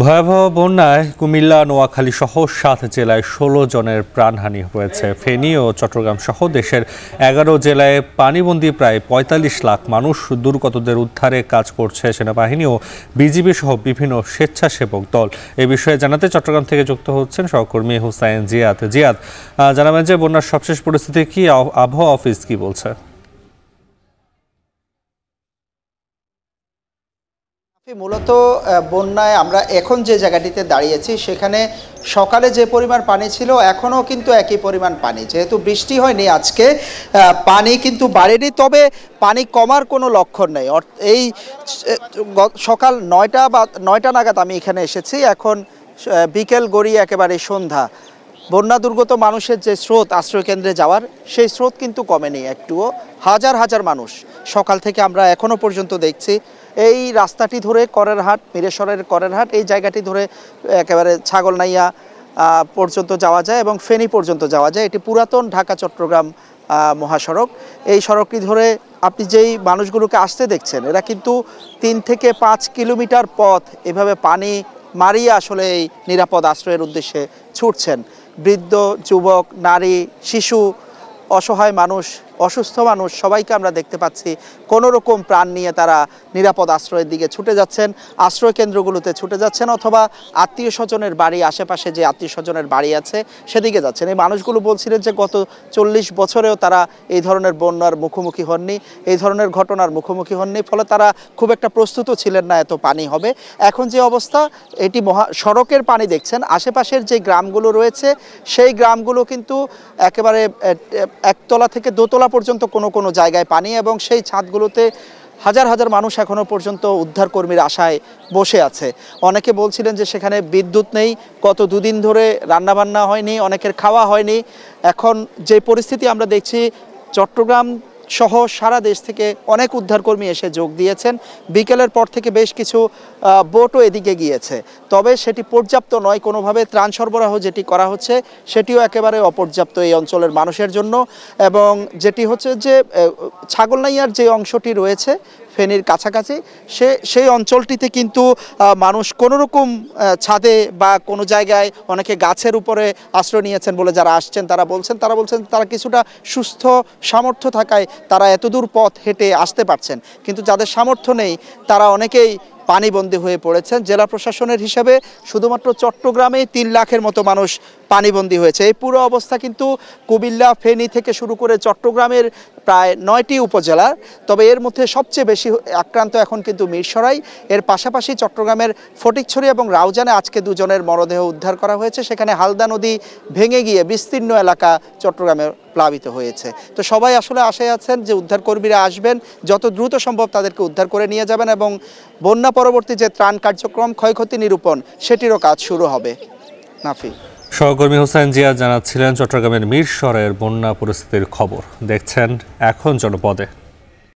ভয়াবহ বন্যায় কুমিল্লা, নোয়াখালী সহ ৭ জেলায় ১৬ জনের প্রাণহানি হয়েছে। ফেনী ও চট্টগ্রাম সহ দেশের ১১ জেলায় পানিবন্দী প্রায় ৪৫ লাখ মানুষ। দুর্গতদের উদ্ধারে কাজ করছে সেনাবাহিনী ও বিজিবি সহ বিভিন্ন স্বেচ্ছাসেবক দল। এ বিষয়ে জানাতে চট্টগ্রাম থেকে যুক্ত হচ্ছেন সহকর্মী হুসাইন জিয়াদ। জানাবেন যে বন্যার সবশেষ পরিস্থিতি কি, আবহাওয়া অফিস কি বলছে? মূলত বন্যায় আমরা এখন যে জায়গাটিতে দাঁড়িয়েছি সেখানে সকালে যে পরিমাণ পানি ছিল এখনও কিন্তু একই পরিমাণ পানি, যেহেতু বৃষ্টি হয়নি আজকে, পানি কিন্তু বাড়েনি। তবে পানি কমার কোনো লক্ষণ নেই। এই সকাল ৯টা নাগাদ আমি এখানে এসেছি, এখন বিকেল গড়িয়ে একেবারে সন্ধ্যা। বন্যা দুর্গত মানুষের যে স্রোত আশ্রয়কেন্দ্রে যাওয়ার, সেই স্রোত কিন্তু কমেনি একটুও। হাজার হাজার মানুষ সকাল থেকে আমরা এখনও পর্যন্ত দেখছি এই রাস্তাটি ধরে করেরহাট, মিরেশ্বরের করেরহাট, এই জায়গাটি ধরে একেবারে ছাগলনাইয়া পর্যন্ত যাওয়া যায় এবং ফেনী পর্যন্ত যাওয়া যায়। এটি পুরাতন ঢাকা চট্টগ্রাম মহাসড়ক। এই সড়কটি ধরে আপনি যেই মানুষগুলোকে আসতে দেখছেন, এরা কিন্তু ৩ থেকে ৫ কিলোমিটার পথ এভাবে পানি মারিয়ে আসলে এই নিরাপদ আশ্রয়ের উদ্দেশ্যে ছুটছেন। বৃদ্ধ, যুবক, নারী, শিশু, অসহায় মানুষ, অসুস্থ মানুষ সবাইকে আমরা দেখতে পাচ্ছি কোনো রকম প্রাণ নিয়ে তারা নিরাপদ আশ্রয়ের দিকে ছুটে যাচ্ছেন, আশ্রয় কেন্দ্রগুলোতে ছুটে যাচ্ছেন, অথবা আত্মীয় স্বজনের বাড়ি, আশেপাশে যে আত্মীয় স্বজনের বাড়ি আছে সেদিকে যাচ্ছেন। এই মানুষগুলো বলছিলেন যে গত ৪০ বছরেও তারা এই ধরনের বন্যার মুখোমুখি হননি, এই ধরনের ঘটনার মুখোমুখি হননি, ফলে তারা খুব একটা প্রস্তুত ছিলেন না এত পানি হবে। এখন যে অবস্থা, এটি সড়কের পানি দেখছেন, আশেপাশের যে গ্রামগুলো রয়েছে সেই গ্রামগুলো কিন্তু একেবারে একতলা থেকে দোতলা পর্যন্ত কোনো কোনো জায়গায় পানি, এবং সেই ছাদগুলোতে হাজার হাজার মানুষ এখনো পর্যন্ত উদ্ধার কর্মীর আশায় বসে আছে। অনেকে বলছিলেন যে সেখানে বিদ্যুৎ নেই, গত দুদিন ধরে রান্নাবান্না হয়নি, অনেকের খাওয়া হয়নি। এখন যে পরিস্থিতি আমরা দেখছি, চট্টগ্রাম সহ সারা দেশ থেকে অনেক উদ্ধারকর্মী এসে যোগ দিয়েছেন। বিকেলের পর থেকে বেশ কিছু বোটও এদিকে গিয়েছে, তবে সেটি পর্যাপ্ত নয়। কোনোভাবে ত্রাণ সরবরাহ যেটি করা হচ্ছে সেটিও একেবারে অপর্যাপ্ত এই অঞ্চলের মানুষের জন্য। এবং যেটি হচ্ছে যে ছাগলনাইয়ার যে অংশটি রয়েছে ফেনীর কাছাকাছি, সেই অঞ্চলটিতে কিন্তু মানুষ কোনোরকম ছাদে বা কোনো জায়গায়, অনেকে গাছের উপরে আশ্রয় নিয়েছেন বলে যারা আসছেন তারা বলছেন তারা কিছুটা সুস্থ সামর্থ্য থাকায় তারা এতদূর পথ হেঁটে আসতে পারছেন, কিন্তু যাদের সামর্থ্য নেই তারা অনেকেই পানিবন্দী হয়ে পড়েছেন। জেলা প্রশাসনের হিসাবে শুধুমাত্র চট্টগ্রামে ৩ লাখের মতো মানুষ পানিবন্দী হয়েছে। এই পুরো অবস্থা কিন্তু কুমিল্লা, ফেনী থেকে শুরু করে চট্টগ্রামের প্রায় ৯টি উপজেলার। তবে এর মধ্যে সবচেয়ে বেশি আক্রান্ত এখন কিন্তু মিরসরাই। এর পাশাপাশি চট্টগ্রামের ফটিকছড়ি এবং রাউজানে আজকে ২ জনের মরদেহ উদ্ধার করা হয়েছে। সেখানে হালদা নদী ভেঙে গিয়ে বিস্তীর্ণ এলাকা চট্টগ্রামে প্লাবিত হয়েছে। তো সবাই আসলে আশায় আছেন যে উদ্ধারকর্মীরা আসবেন, যত দ্রুত সম্ভব তাদেরকে উদ্ধার করে নিয়ে যাবেন এবং বন্যা পরবর্তী যে ত্রাণ কার্যক্রম, ক্ষয়ক্ষতি নিরূপণ, সেটিরও কাজ শুরু হবে। নাফি। সহকর্মী হুসাইন জিয়াদ জানাচ্ছিলেন চট্টগ্রামের মিরসরাইয়ের বন্যা পরিস্থিতির খবর। দেখছেন এখন জনপদে।